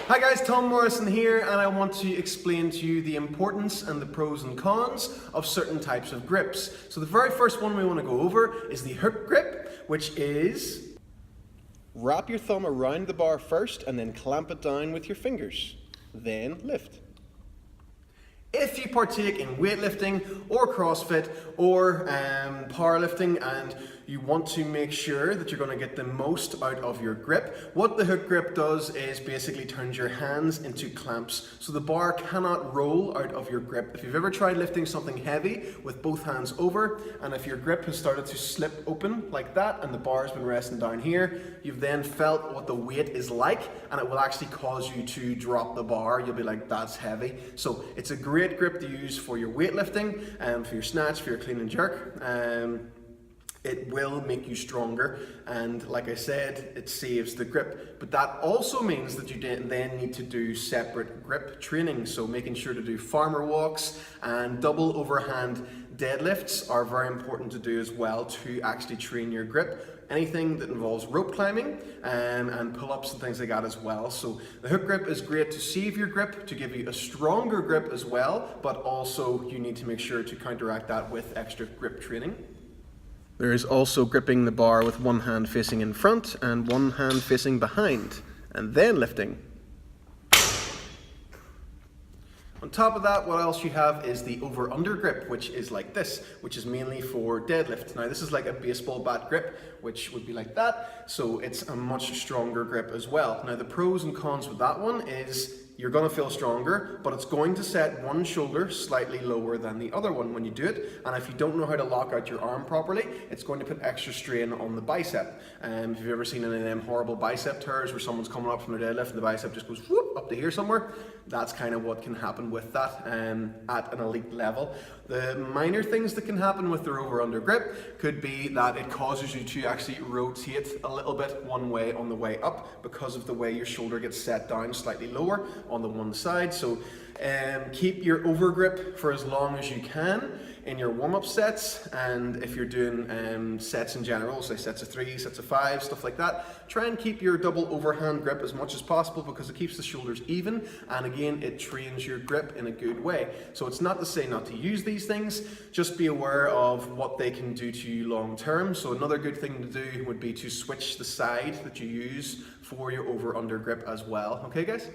Hi guys, Tom Morrison here, and I want to explain to you the importance and the pros and cons of certain types of grips. So the very first one we want to go over is the hook grip, which is wrap your thumb around the bar first and then clamp it down with your fingers. Then lift. If you partake in weightlifting or CrossFit or powerlifting and you want to make sure that you're going to get the most out of your grip, what the hook grip does is basically turns your hands into clamps so the bar cannot roll out of your grip. If you've ever tried lifting something heavy with both hands over, and if your grip has started to slip open like that and the bar has been resting down here, you've then felt what the weight is like, and it will actually cause you to drop the bar. You'll be like, that's heavy. So it's a great grip to use for your weightlifting and for your snatch, for your clean and jerk. It will make you stronger, and like I said, it saves the grip. But that also means that you then need to do separate grip training. So making sure to do farmer walks and double overhand deadlifts are very important to do as well to actually train your grip. Anything that involves rope climbing and pull-ups and things like that as well. So the hook grip is great to save your grip, to give you a stronger grip as well, but also you need to make sure to counteract that with extra grip training. There is also gripping the bar with one hand facing in front and one hand facing behind, and then lifting. On top of that, what else you have is the over-under grip, which is like this, which is mainly for deadlift. Now this is like a baseball bat grip, which would be like that, so it's a much stronger grip as well. Now the pros and cons with that one is you're going to feel stronger, but it's going to set one shoulder slightly lower than the other one when you do it, and if you don't know how to lock out your arm properly, it's going to put extra strain on the bicep. If you've ever seen any of them horrible bicep tears where someone's coming up from their deadlift and the bicep just goes whoop up to here somewhere, that's kind of what can happen with that at an elite level. The minor things that can happen with the over-under grip could be that it causes you to actually rotate a little bit one way on the way up because of the way your shoulder gets set down slightly lower on the one side. So keep your over grip for as long as you can in your warm-up sets, and if you're doing sets in general, say sets of 3, sets of 5, stuff like that, try and keep your double overhand grip as much as possible because it keeps the shoulders even, and again it trains your grip in a good way. So it's not to say not to use these things, just be aware of what they can do to you long term. So another good thing to do would be to switch the side that you use for your over-under grip as well. Okay guys?